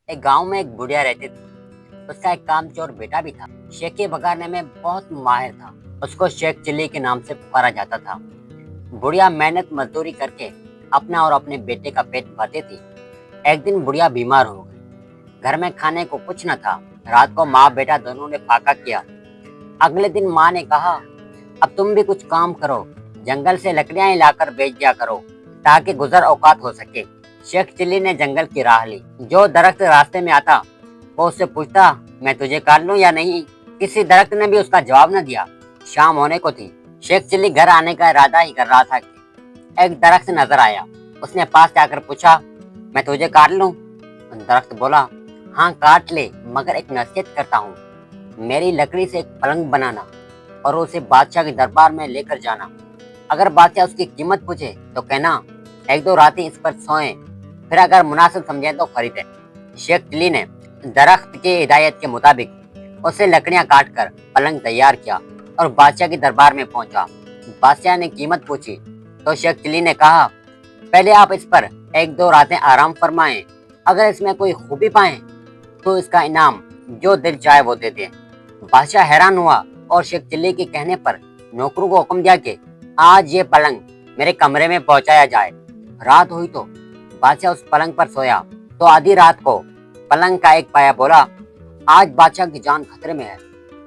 ایک گاؤں میں ایک بڑھیا رہتی تھی۔ اس کا ایک کامچور بیٹا بھی تھا۔ شیخی بگاڑنے میں بہت ماہر تھا۔ اس کو شیخ چلی کے نام سے پکارا جاتا تھا۔ بڑھیا محنت مزدوری کر کے اپنا اور اپنے بیٹے کا پیٹ بھرتی تھی۔ ایک دن بڑھیا بیمار ہو گئی۔ گھر میں کھانے کو کچھ نہ تھا۔ رات کو ماں بیٹا دونوں نے فاقہ کیا۔ اگلے دن ماں نے کہا، اب تم بھی کچھ کام کرو، جنگل سے لکڑیاں لا کر بیچ دیا کرو تاکہ گزر اوقات ہو سکے۔ شیخ چلی نے جنگل کی راہ لی۔ جو درخت راستے میں آتا وہ اس سے پوچھتا، میں تجھے کاٹ لوں یا نہیں؟ کسی درخت نے بھی اس کا جواب نہ دیا۔ شام ہونے کو تھی۔ شیخ چلی گھر آنے کا ارادہ ہی کر رہا تھا کہ ایک درخت نظر آیا۔ اس نے پاس جا کر پوچھا، میں تجھے کاٹ لوں؟ درخت بولا، ہاں کاٹ لے، مگر ایک نصیحت کرتا ہوں، میری لکڑی سے ایک پلنگ بنانا اور اسے بادشاہ کے دربار میں لے کر جانا۔ اگر بادشاہ اس کی قیمت پوچھے تو کہنا ایک دو راتیں اس پر سوئیں، پھر اگر مناسب سمجھیں تو خریدیں۔ شیخ چلی نے درخت کی ہدایت کے مطابق اسے لکڑیاں کاٹ کر پلنگ تیار کیا اور بادشاہ کے دربار میں پہنچا۔ بادشاہ نے قیمت پوچھی تو شیخ چلی نے کہا، پہلے آپ اس پر ایک دو راتیں آرام فرمائیں، اگر اس میں کوئی خوبی پائیں تو اس کا انعام جو دل چاہے وہ دے دیں۔ بادشاہ حیران ہوا اور شیخ چلی کے کہنے پر نوکروں کو حکم دیا کہ آج یہ پلنگ میرے کمرے میں پہنچایا جائے۔ رات ہوئی تو بادشاہ اس پلنگ پر سویا تو آدھی رات کو پلنگ کا ایک پایا بولا، آج بادشاہ کی جان خطرے میں ہے۔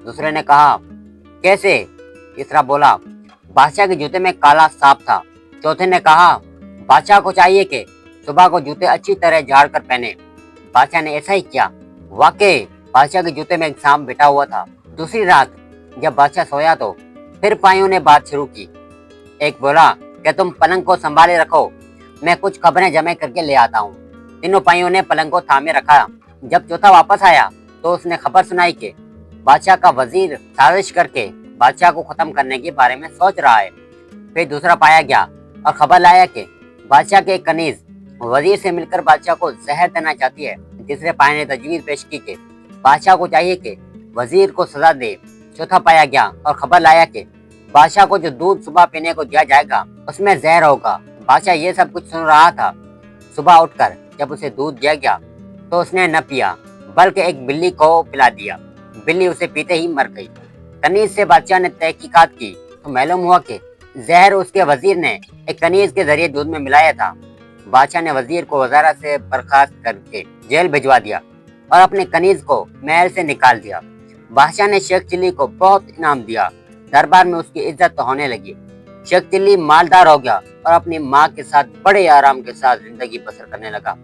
دوسرے نے کہا، کیسے؟ تیسرا بولا، بادشاہ کے جوتے میں کالا سانپ تھا۔ چوتھے نے کہا، بادشاہ کو چاہیے کہ صبح کو جوتے اچھی طرح جھاڑ کر پہنے۔ بادشاہ نے ایسا ہی کیا۔ واقعی بادشاہ کے جوتے میں ایک سانپ بیٹھا ہوا تھا۔ دوسری رات جب بادشاہ سویا تو پھر پائیوں نے بات شروع کی۔ ایک بولا کہ تم پلنگ کو سنبھالے رکھو، میں کچھ خبریں جمع کر کے لے آتا ہوں۔ تینوں پائیوں نے پلنگ کو تھامے رکھا۔ جب چوتھا واپس آیا تو اس نے خبر سنائی کہ بادشاہ کا وزیر سازش کر کے بادشاہ کو ختم کرنے کے بارے میں سوچ رہا ہے۔ پھر دوسرا پایا گیا اور خبر لایا کہ بادشاہ کے ایک کنیز وزیر سے مل کر بادشاہ کو زہر دینا چاہتی ہے۔ تیسرے پایا نے تجویز پیش کی کہ بادشاہ کو چاہیے کہ وزیر کو سزا دے۔ چوتھا پایا گیا اور خبر لایا کہ بادشاہ کو جو دودھ صبح پینے کو دیا جائے گا اس میں زہر ہوگا۔ بادشاہ یہ سب کچھ سن رہا تھا۔ صبح اٹھ کر جب اسے دودھ دیا گیا تو اس نے نہ پیا بلکہ ایک بلی کو پلا دیا۔ بلی اسے پیتے ہی مر گئی۔ کنیز سے بادشاہ نے تحقیقات کی تو معلوم ہوا کہ زہر اس کے وزیر نے ایک کنیز کے ذریعے دودھ میں ملایا تھا۔ بادشاہ نے وزیر کو وزارت سے برخاست کر کے جیل بھجوا دیا اور اپنے کنیز کو محل سے نکال دیا۔ بادشاہ نے شیخ چلی کو بہت انعام دیا۔ دربار میں اس کی عزت ہونے لگی۔ شیخ چلی مالدار ہو گیا اور اپنی ماں کے ساتھ بڑے آرام کے ساتھ زندگی بسر کرنے لگا۔